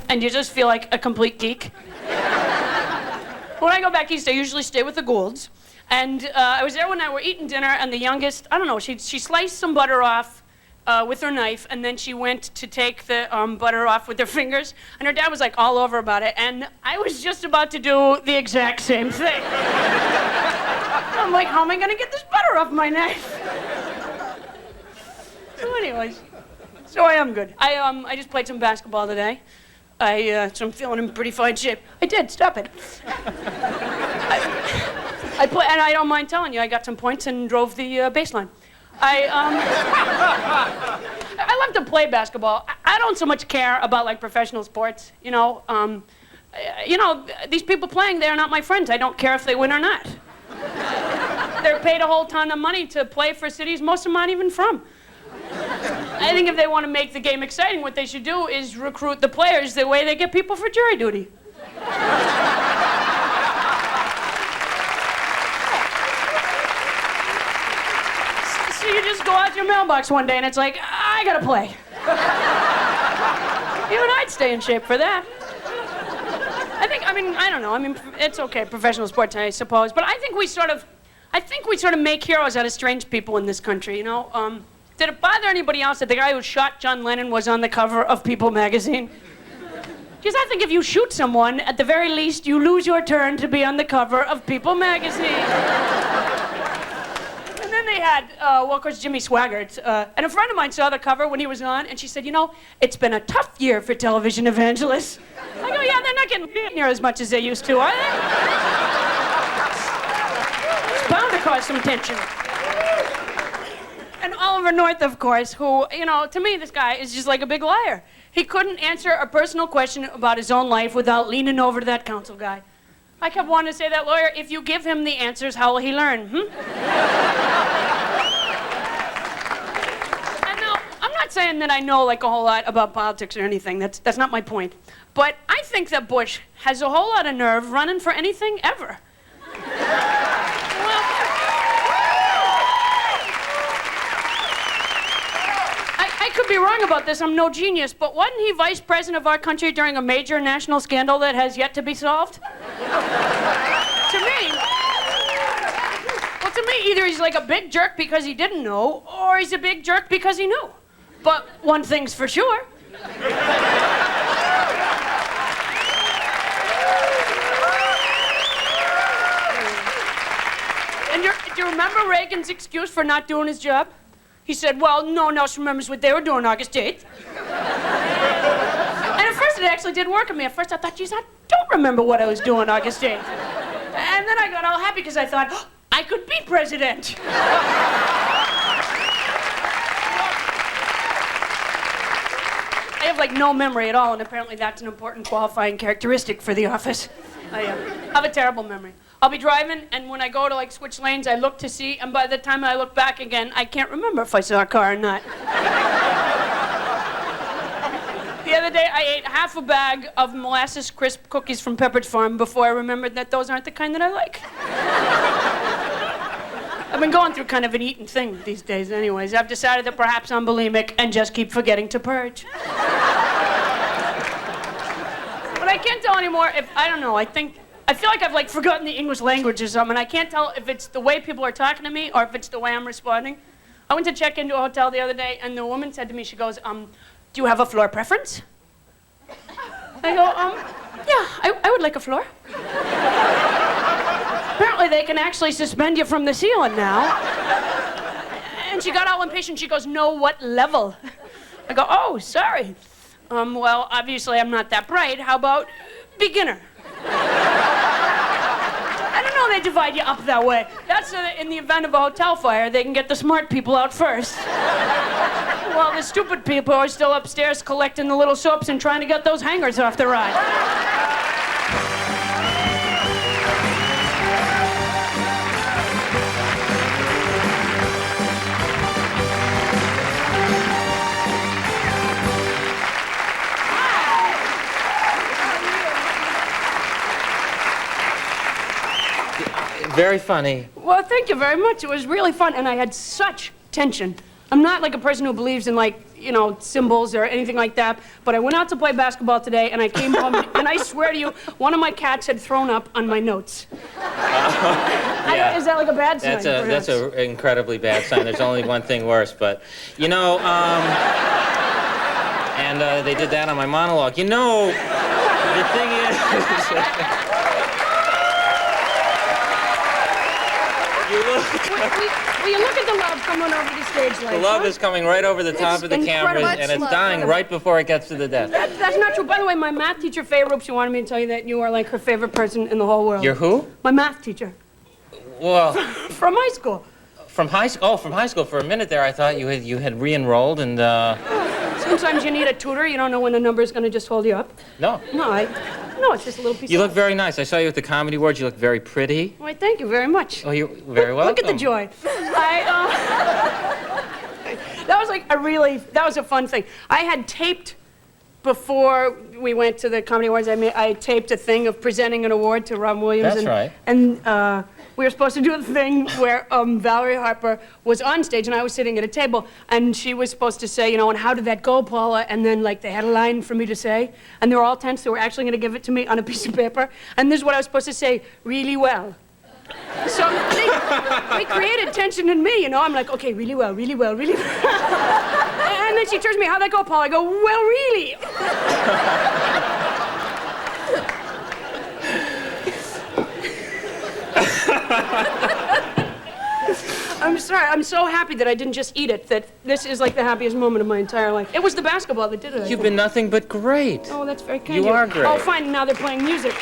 and you just feel like a complete geek. When I go back east, I usually stay with the Goulds. And I was there one night, we're eating dinner, and the youngest, I don't know, she sliced some butter off with her knife, and then she went to take the butter off with her fingers, and her dad was like all over about it, and I was just about to do the exact same thing. I'm like, how am I gonna get this butter off my knife? So anyways, so I am good. I just played some basketball today. So I'm feeling in pretty fine shape. I did, stop it. I play, and I don't mind telling you, I got some points and drove the baseline. I love to play basketball. I don't so much care about like professional sports, you know. These people playing, they're not my friends. I don't care if they win or not. They're paid a whole ton of money to play for cities most of them aren't even from. I think if they want to make the game exciting, what they should do is recruit the players the way they get people for jury duty. So you just go out your mailbox one day and it's like, I gotta play. Even I'd stay in shape for that. I don't know. It's okay, professional sports, I suppose. But I think we sort of make heroes out of strange people in this country, you know? Did it bother anybody else that the guy who shot John Lennon was on the cover of People magazine? Because I think if you shoot someone, at the very least, you lose your turn to be on the cover of People magazine. And then they had, of course, Jimmy Swaggart. And a friend of mine saw the cover when he was on, and she said, you know, it's been a tough year for television evangelists. I go, yeah, they're not getting near as much as they used to, are they? It's bound to cause some tension. And Oliver North, of course, who, you know, to me, this guy is just like a big liar. He couldn't answer a personal question about his own life without leaning over to that counsel guy. I kept wanting to say, that lawyer, if you give him the answers, how will he learn, And now, I'm not saying that I know, like, a whole lot about politics or anything. That's not my point. But I think that Bush has a whole lot of nerve running for anything ever. I could be wrong about this, I'm no genius, but wasn't he vice president of our country during a major national scandal that has yet to be solved? To me, either he's like a big jerk because he didn't know, or he's a big jerk because he knew. But one thing's for sure. And do you remember Reagan's excuse for not doing his job? He said, well, no one else remembers what they were doing August 8th. And at first it actually did work on me. At first I thought, geez, I don't remember what I was doing August 8th. And then I got all happy because I thought, oh, I could be president. I have like no memory at all, and apparently that's an important qualifying characteristic for the office. I have a terrible memory. I'll be driving, and when I go to like switch lanes, I look to see, and by the time I look back again, I can't remember if I saw a car or not. The other day, I ate half a bag of molasses crisp cookies from Pepperidge Farm before I remembered that those aren't the kind that I like. I've been going through kind of an eating thing these days anyways. I've decided that perhaps I'm bulimic and just keep forgetting to purge. But I can't tell anymore if, I don't know, I feel like I've like forgotten the English language or something. I can't tell if it's the way people are talking to me or if it's the way I'm responding. I went to check into a hotel the other day, and the woman said to me, she goes, do you have a floor preference? I go, yeah, I would like a floor. Apparently they can actually suspend you from the ceiling now. And she got all impatient. She goes, no, what level? I go, oh, sorry. Well, obviously I'm not that bright. How about beginner? I don't know, they divide you up that way. That's so that in the event of a hotel fire, they can get the smart people out first. While the stupid people are still upstairs collecting the little soaps and trying to get those hangers off the ride. Very funny. Well, thank you very much. It was really fun, and I had such tension. I'm not like a person who believes in like you know, symbols or anything like that. But I went out to play basketball today, and I came home, and I swear to you, one of my cats had thrown up on my notes. Yeah. Is that like a bad sign? That's an incredibly bad sign. There's only one thing worse, but you know, and they did that on my monologue. You know, the thing is, Will you look at the love coming over the stage lights? the love is coming right over the top of the camera, and it's dying right before it gets to the desk. That's not true. By the way, my math teacher, Faye, she wanted me to tell you that you are like her favorite person in the whole world. You're who? My math teacher. Well, From high school. from high school. Oh, from high school. For a minute there, I thought you had re-enrolled, and Sometimes you need a tutor. You don't know when a number is going to just hold you up. no. No, it's just a little piece You of... look very nice. I saw you at the Comedy Awards. You look very pretty. Why, thank you very much. Oh, you're very welcome. Look at the joy. That was like that was a fun thing. I had taped, before we went to the Comedy Awards, I taped a thing of presenting an award to Robin Williams. That's right. And we were supposed to do a thing where Valerie Harper was on stage, and I was sitting at a table, and she was supposed to say, you know, and how did that go, Paula? And then, like, they had a line for me to say, and they were all tense. They were actually going to give it to me on a piece of paper, and this is what I was supposed to say, really well. So they created tension in me, you know. I'm like, okay, really well, really well, really well. And then she turns to me, how'd that go, Paul? I go, well, really. I'm sorry. I'm so happy that I didn't just eat it, that this is like the happiest moment of my entire life. It was the basketball that did it. You've been nothing but great. Oh, that's very kind of You you. are great. Oh, fine. Now they're playing music.